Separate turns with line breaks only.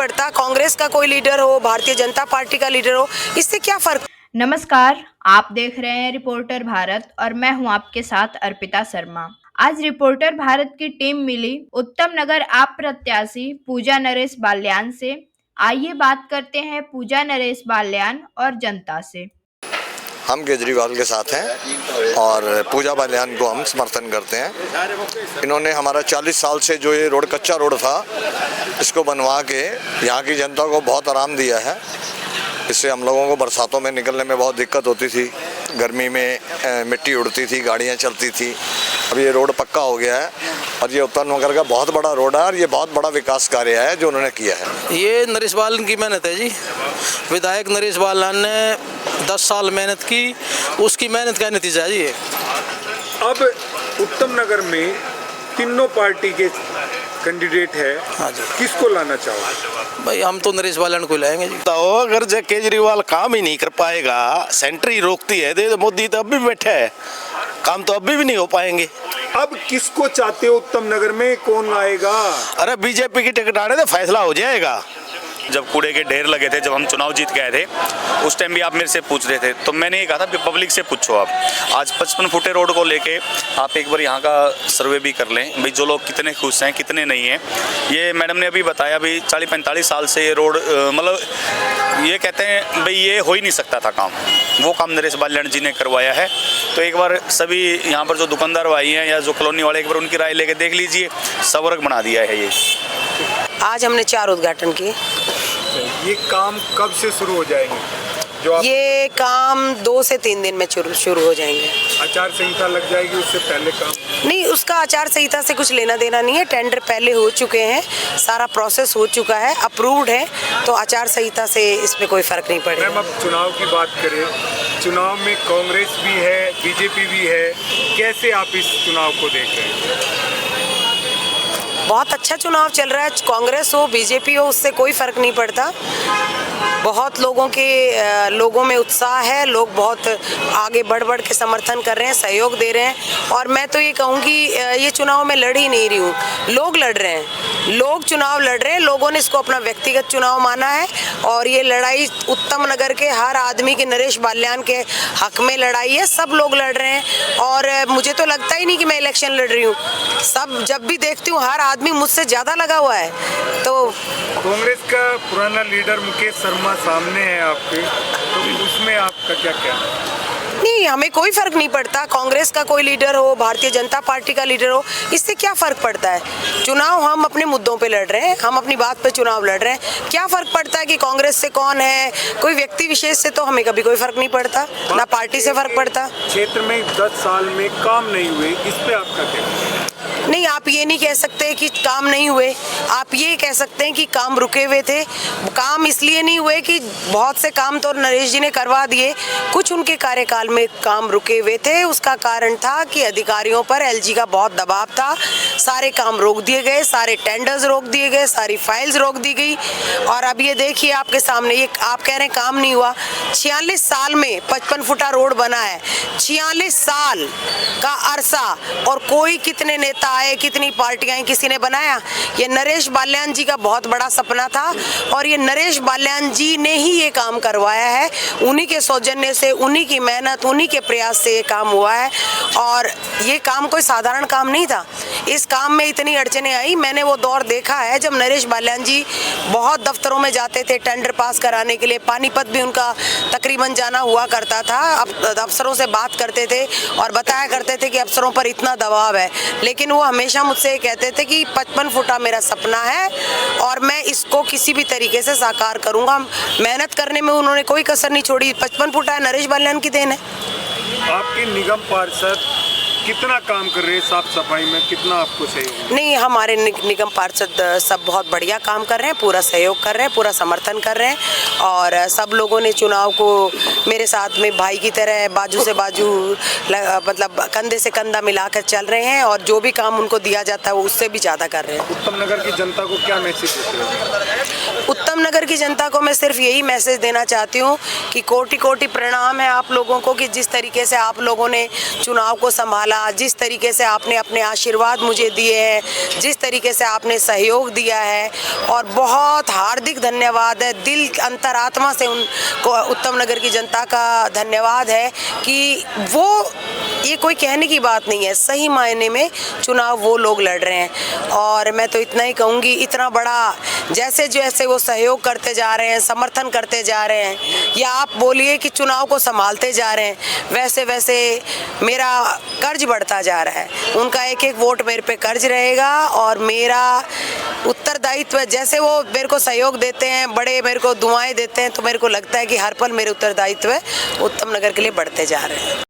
पड़ता, कांग्रेस का कोई लीडर हो, भारतीय जनता पार्टी का लीडर हो, इससे क्या फर्क।
नमस्कार, आप देख रहे हैं रिपोर्टर भारत और मैं हूं आपके साथ अर्पिता शर्मा। आज रिपोर्टर भारत की टीम मिली उत्तम नगर आप प्रत्याशी पूजा नरेश बाल्यान से। आइए बात करते हैं पूजा नरेश बाल्यान और जनता से।
हम केजरीवाल के साथ हैं और पूजा बाल्यान को हम समर्थन करते हैं। इन्होंने हमारा 40 साल से जो ये रोड कच्चा रोड था, इसको बनवा के यहाँ की जनता को बहुत आराम दिया है। इससे हम लोगों को बरसातों में निकलने में बहुत दिक्कत होती थी, गर्मी में मिट्टी उड़ती थी, गाड़ियाँ चलती थी। अब ये रोड पक्का हो गया है और ये उत्तर नगर का बहुत बड़ा रोड है और ये बहुत बड़ा विकास कार्य है जो उन्होंने किया है।
ये नरेश बालन की मेहनत है जी। विधायक नरेश बालन ने 10 साल मेहनत की, उसकी मेहनत का नतीजा जी है।
अब उत्तम नगर में तीनों पार्टी के कैंडिडेट है,
हाँ जी।
किसको लाना चाहोगे?
भाई हम तो नरेश बालन को लाएंगे जी।
तो अगर जो केजरीवाल काम ही नहीं कर पाएगा, सेंटर ही रोकती है, तो मोदी तो अभी भी बैठा है, काम तो अभी भी नहीं हो पाएंगे।
अब किसको चाहते हो उत्तम नगर में, कौन आएगा?
अरे बीजेपी की टिकट आने तो फैसला हो जाएगा।
जब कूड़े के ढेर लगे थे, जब हम चुनाव जीत गए थे, उस टाइम भी आप मेरे से पूछ रहे थे, तो मैंने ये कहा था कि पब्लिक से पूछो। आप आज 55 फुटे रोड को लेके आप एक बार यहाँ का सर्वे भी कर लें, भाई जो लोग कितने खुश हैं कितने नहीं हैं। ये मैडम ने अभी बताया, भी 40-45 साल से ये रोड मतलब ये कहते हैं भाई ये हो ही नहीं सकता था काम, वो काम नरेश बाल्यान जी ने करवाया है। तो एक बार सभी यहाँ पर जो दुकानदार भाई हैं या जो कॉलोनी वाले, एक बार उनकी राय लेके देख लीजिए, सवर्ग बना दिया है ये।
आज हमने 4 उद्घाटन किए।
ये काम कब से शुरू हो जाएंगे? जो आप
ये काम 2 से 3 दिन में शुरू हो जाएंगे।
आचार संहिता लग जाएगी उससे पहले काम?
नहीं, उसका आचार संहिता से कुछ लेना देना नहीं है। टेंडर पहले हो चुके हैं, सारा प्रोसेस हो चुका है, अप्रूव्ड है, तो आचार संहिता से इसमें कोई फर्क नहीं पड़ेगा।
मैम, अब चुनाव की बात करें, चुनाव में कांग्रेस भी है, बीजेपी भी है, कैसे आप इस चुनाव को देख रहे हैं?
बहुत अच्छा चुनाव चल रहा है, कांग्रेस हो बीजेपी हो उससे कोई फर्क नहीं पड़ता। बहुत लोगों में उत्साह है, लोग बहुत आगे बढ़ के समर्थन कर रहे हैं, सहयोग दे रहे हैं। और मैं तो ये कहूँगी ये चुनाव में लड़ ही नहीं रही हूँ, लोग लड़ रहे हैं, लोग चुनाव लड़ रहे हैं। लोगों ने इसको अपना व्यक्तिगत चुनाव माना है और ये लड़ाई उत्तम नगर के हर आदमी के, नरेश बाल्यान के हक में लड़ाई है। सब लोग लड़ रहे हैं और मुझे तो लगता ही नहीं कि मैं इलेक्शन लड़ रही हूँ। सब जब भी देखती हूँ हर आदमी मुझसे ज़्यादा लगा हुआ है। तो
कांग्रेस का पुराना लीडर मुकेश शर्मा सामने है आपके, तो उसमें आपका क्या कहना है?
नहीं, हमें कोई फर्क नहीं पड़ता, कांग्रेस का कोई लीडर हो, भारतीय जनता पार्टी का लीडर हो, इससे क्या फर्क पड़ता है। चुनाव हम अपने मुद्दों पे लड़ रहे हैं, हम अपनी बात पे चुनाव लड़ रहे हैं। क्या फर्क पड़ता है कि कांग्रेस से कौन है, कोई व्यक्ति विशेष से तो हमें कभी कोई फर्क नहीं पड़ता, ना पार्टी से फर्क पड़ता।
क्षेत्र में 10 साल में काम नहीं हुए, इस पे आपका क्या कहना है?
नहीं, आप ये नहीं कह सकते कि काम नहीं हुए, आप ये कह सकते हैं कि काम रुके हुए थे। काम इसलिए नहीं हुए कि बहुत से काम तो नरेश जी ने करवा दिए, कुछ उनके कार्यकाल में काम रुके हुए थे। उसका कारण था कि अधिकारियों पर एलजी का बहुत दबाव था, सारे काम रोक दिए गए, सारे टेंडर्स रोक दिए गए, सारी फाइल्स रोक दी गई। और अब ये देखिए आपके सामने, ये आप कह रहे हैं काम नहीं हुआ। 46 साल में 55 फुटा रोड बना है, 46 साल का अरसा, और कोई कितने नेता आए, कितनी पार्टियां, किसी ने बनाया? ये नरेश बाल्यान जी का बहुत बड़ा सपना था और ये नरेश बाल्यान जी ने ही ये काम करवाया है। उन्हीं के सौजन्य से, उन्हीं की मेहनत, उन्हीं के प्रयास से ये काम हुआ है। और ये काम कोई साधारण काम नहीं था। इस काम में इतनी अड़चने आई, मैंने वो दौर देखा है जब नरेश बाल्यान जी बहुत दफ्तरों में जाते थे टेंडर पास कराने के लिए। पानीपत भी उनका तकरीबन जाना हुआ करता था। अब अफसरों से बात करते थे और बताया करते थे कि अफसरों पर इतना दबाव है, लेकिन वो हमेशा मुझसे कहते थे कि 55 फुटा मेरा सपना है और मैं इसको किसी भी तरीके से साकार करूंगा। मेहनत करने में उन्होंने कोई कसर नहीं छोड़ी। 55 फुटा नरेश बाल्यान की देन है।
आपके निगम पार्षद कितना काम कर रहे हैं साफ सफाई में, कितना आपको सहयोग?
नहीं, हमारे निगम पार्षद सब बहुत बढ़िया काम कर रहे हैं, पूरा सहयोग कर रहे हैं, पूरा समर्थन कर रहे हैं। और सब लोगों ने चुनाव को मेरे साथ में भाई की तरह बाजू से बाजू, मतलब कंधे से कंधा मिलाकर चल रहे हैं और जो भी काम उनको दिया जाता है वो उससे भी ज़्यादा कर रहे हैं।
उत्तम नगर की जनता को क्या मैसेज देते हैं?
उत्तम नगर की जनता को मैं सिर्फ यही मैसेज देना चाहती हूँ कि कोटि कोटि प्रणाम है आप लोगों को कि जिस तरीके से आप लोगों ने चुनाव को संभाला, जिस तरीके से आपने अपने आशीर्वाद मुझे दिए हैं, जिस तरीके से आपने सहयोग दिया है, और बहुत हार्दिक धन्यवाद है, दिल अंतरात्मा से उनको उत्तम नगर की जनता का धन्यवाद है कि वो, ये कोई कहने की बात नहीं है, सही मायने में चुनाव वो लोग लड़ रहे हैं। और मैं तो इतना ही कहूँगी, इतना बड़ा जैसे जैसे वो सहयोग करते जा रहे हैं, समर्थन करते जा रहे हैं, या आप बोलिए कि चुनाव को संभालते जा रहे हैं, वैसे वैसे मेरा कर्ज बढ़ता जा रहा है। उनका एक एक वोट मेरे पे कर्ज रहेगा और मेरा उत्तरदायित्व, जैसे वो मेरे को सहयोग देते हैं, बड़े मेरे को दुआएं देते हैं, तो मेरे को लगता है कि हर पल मेरे उत्तरदायित्व उत्तम नगर के लिए बढ़ते जा रहे हैं।